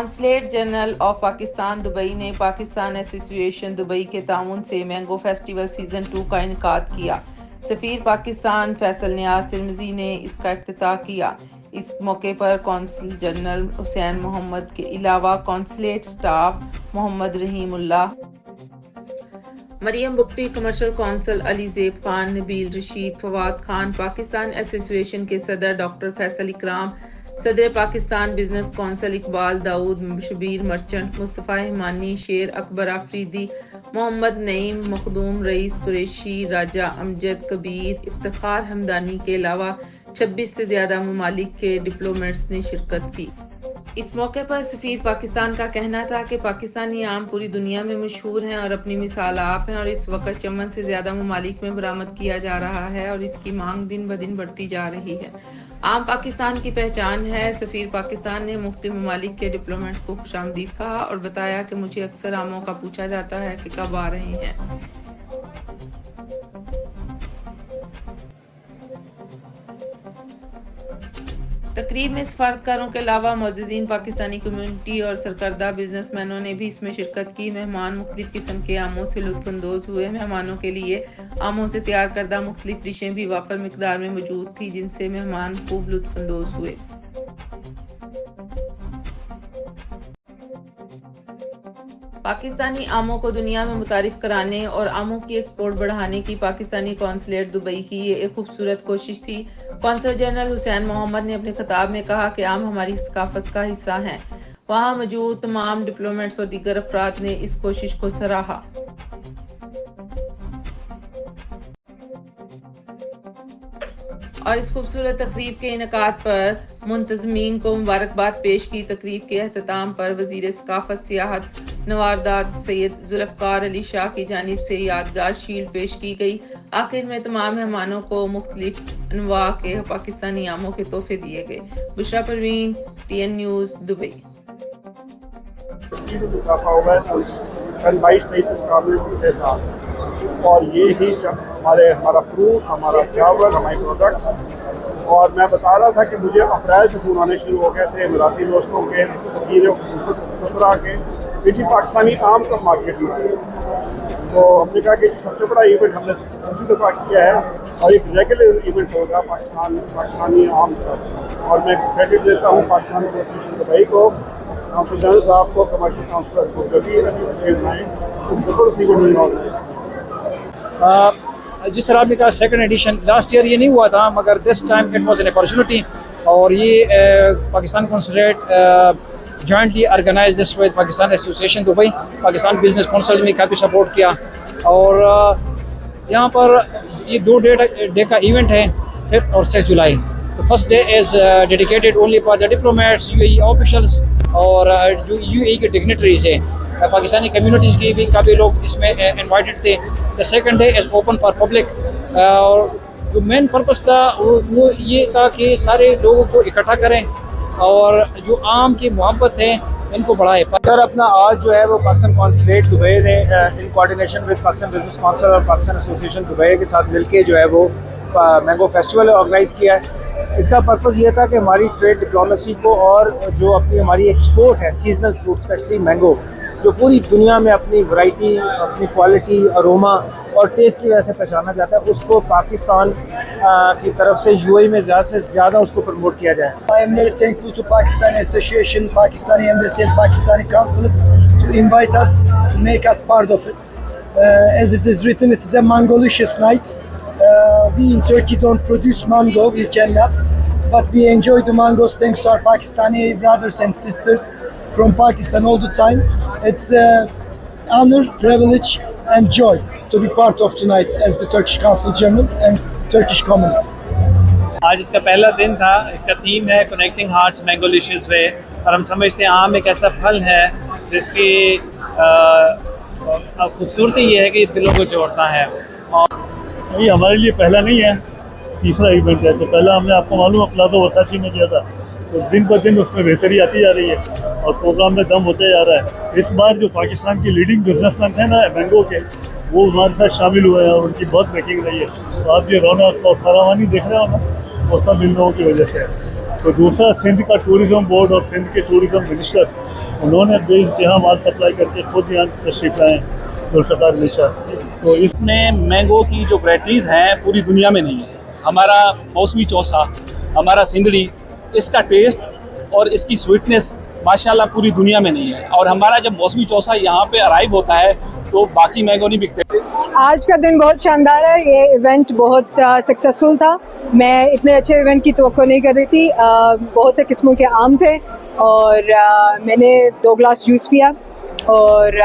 Consulate general of Pakistan Dubai ने Pakistan association Dubai के ताउन से मैंगो फेस्टिवल सीज़न 2 का इनेकाद किया। सफ़ीर पाकिस्तान फैसल नियाज तिर्मिज़ी ने इसका इफ्तिताह किया। इस मौके पर कौंसल जनरल हुसैन मोहम्मद के अलावा consulate staff Mohammad Rahimullah, Mariam Bugti, commercial consul Ali Zeb Khan, Nabeel Rashid, Fawad Khan, Pakistan association के सदर डॉक्टर फैसल इकराम, सदर पाकिस्तान बिजनेस कौंसल इकबाल दाऊद, शबीर मर्चेंट, मुस्तफ़ा हिमानी, शेर अकबर आफरीदी, मोहम्मद नईम, मखदूम रईस कुरैशी, राजा अमजद कबीर, इफ्तिखार हमदानी के अलावा 26 से ज़्यादा ममालिक के डिप्लोमेट्स ने शिरकत की। इस मौके पर सफ़ीर पाकिस्तान का कहना था कि पाकिस्तानी आम पूरी दुनिया में मशहूर हैं और अपनी मिसाल आप हैं और इस वक्त चमन से ज़्यादा ममालिक में बरामद किया जा रहा है और इसकी मांग दिन ब दिन बढ़ती जा रही है। आम पाकिस्तान की पहचान है। सफ़ीर पाकिस्तान ने मुख्तलिफ ममालिक के डिप्लोमेट्स को खुशामदीद कहा और बताया कि मुझे अक्सर आमों का पूछा जाता है कि कब आ रहे हैं। तकरीब में सफारतकारों के अलावा मुअज़्ज़िज़ीन, पाकिस्तानी कम्युनिटी और सरकर्दा बिजनेसमैनों ने भी इसमें शिरकत की। मेहमान मुख्तलिफ किस्म के आमों से लुत्फ़अंदोज़ हुए। मेहमानों के लिए आमों से तैयार करदा मुख्तलिफ डिशें भी वाफर मिकदार में मौजूद थी, जिनसे मेहमान खूब लुत्फ़अंदोज़ हुए। पाकिस्तानी आमों को दुनिया में मुतारिफ कराने और आमों की एक्सपोर्ट बढ़ाने की पाकिस्तानी कौंसलेट दुबई की ये एक खूबसूरत कोशिश थी। कौंसल जनरल हुसैन मोहम्मद ने अपने खिताब में कहा कि आम हमारी सकाफत का हिस्सा हैं। वहाँ मौजूद तमाम डिप्लोमेट्स और दीगर अफराद ने इस कोशिश को सराहा। और इस खूबसूरत तकरीब के इनेकाद पर मुंतज़मीन को मुबारकबाद पेश की। तकरीब के अख्ताम पर वज़ीर सकाफत सियाहत नवारदात सैयद जुल्फ़कार अली शाह की जानिब से यादगार शील्ड पेश की गई। आखिर में तमाम मेहमानों को मुख्तलिफ अनवा के पाकिस्तानी आमों के तोहफे दिए गए। Bushra Parveen, TN news, Dubai. इजाफा हुआ है सन 22-23 के मुकाबले के साथ, और ये ही हमारा फ्रूट, हमारा चावल, हमारे प्रोडक्ट्स। और मैं बता रहा था कि मुझे अप्रैल से फ़ोन आने शुरू हो गए थे इमराती दोस्तों के, सफ़ीरों सफरा के, कि जी पाकिस्तानी आम का मार्केट में आए। तो हमने कहा कि सबसे बड़ा इवेंट हमने दूसरी दफ़ा किया है और एक रेगुलर इवेंट होगा पाकिस्तानी आम्स का। और मैं क्रेडिट देता हूँ पाकिस्तान एसोसिएशन दुबई को, काउंसिल जनरल साहब को, कमर्शियल काउंसलर को, ज़बरदस्त इवेंट में ऑर्गेनाइज किया। जिस तरह आपने कहा सेकंड एडिशन, लास्ट ईयर ये नहीं हुआ था, मगर this time it was an opportunity. और ये Pakistan consulate jointly organise this with Pakistan association Dubai, Pakistan business council में काफ़ी सपोर्ट किया। और यहाँ पर ये 2 डे का इवेंट है, 5 और 6 जुलाई। तो first day is dedicated only for the diplomats, UAE officials और जो UAE के डिग्नेटरीज हैं, पाकिस्तानी कम्युनिटीज़ के भी काफ़ी लोग इसमें इनवाइटेड थे। The second day is open for public. और जो मेन पर्पस था वो ये था कि सारे लोगों को इकट्ठा करें और जो आम की मोहब्बत है इनको बढ़ाए। सर, अपना आज जो है वो पाकिस्तान कौंसलेट दुबई ने in coordination with Pakistan business council और पाकिस्तान एसोसिएशन दुबई के साथ मिलके जो है वो मैंगो फेस्टिवल ऑर्गेनाइज़ किया है। इसका पर्पस ये था कि हमारी ट्रेड डिप्लोमेसी को और जो अपनी हमारी एक्सपोर्ट है सीजनल फ्रूट, स्पेशली मैंगो, जो पूरी दुनिया में अपनी वैरायटी, अपनी क्वालिटी, अरोमा और टेस्ट की वजह से पहचाना जाता है, उसको पाकिस्तान की तरफ से UAE में ज़्यादा से ज़्यादा उसको प्रमोट किया जाए। I am very thankful to Pakistan Association, Pakistani Embassy and Pakistani Consulate to invite us, to make us part of it. As it is written, it is a mangolicious night. We in Turkey don't produce mango, we cannot, but we enjoy the mangoes thanks to our Pakistani brothers and sisters from Pakistan all the time. It's an honor, privilege and joy to be part of tonight as the Turkish Consul General and Turkish community. आज इसका पहला दिन था। इसका theme है connecting hearts मैंगोलिशियस वे, और हम समझते हैं आम एक ऐसा फल है जिसकी खूबसूरती ये है कि दिलों को जोड़ता है। और ये हमारे लिए पहला नहीं है, तीसरा इवेंट है। तो पहला हमने आपको मालूम है प्लाज़ा वर्साची में किया था, तो दिन पर दिन उसमें बेहतरी आती जा रही है और प्रोग्राम में दम होते जा रहा है। इस बार जो पाकिस्तान की लीडिंग बिजनेसमैन हैं ना मैंगो के, वो हमारे साथ शामिल हुए हैं और उनकी बहुत मेकिंग रही है। तो आप ये रौनक और फरावानी देख रहे हो ना, वो सब इन लोगों की वजह से है। तो दूसरा, सिंध का टूरिज़म बोर्ड और सिंध के टूरिज़म मिनिस्टर उन्होंने बेइंतहा माल सप्लाई करके खुद यहाँ तशरीफ लाए जुल्फ़िकार निशा। तो इसमें मैंगो की जो वैराइटीज़ हैं पूरी दुनिया में नहीं है। हमारा मौसमी चौसा, हमारा सिंदड़ी, इसका टेस्ट और इसकी स्वीटनेस माशाल्लाह पूरी दुनिया में नहीं है। और हमारा जब मौसमी चौसा यहाँ पे अराइव होता है तो बाकी मैंगो नहीं बिकते। आज का दिन बहुत शानदार है। ये इवेंट बहुत सक्सेसफुल था। मैं इतने अच्छे इवेंट की तवक्को नहीं कर रही थी। बहुत से किस्मों के आम थे और मैंने 2 ग्लास जूस पिया और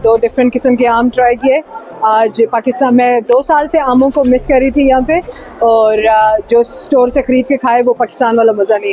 2 डिफरेंट किस्म के आम ट्राई किए। आज पाकिस्तान में 2 साल से आमों को मिस कर रही थी यहाँ पे, और जो स्टोर से ख़रीद के खाए वो पाकिस्तान वाला मज़ा नहीं है।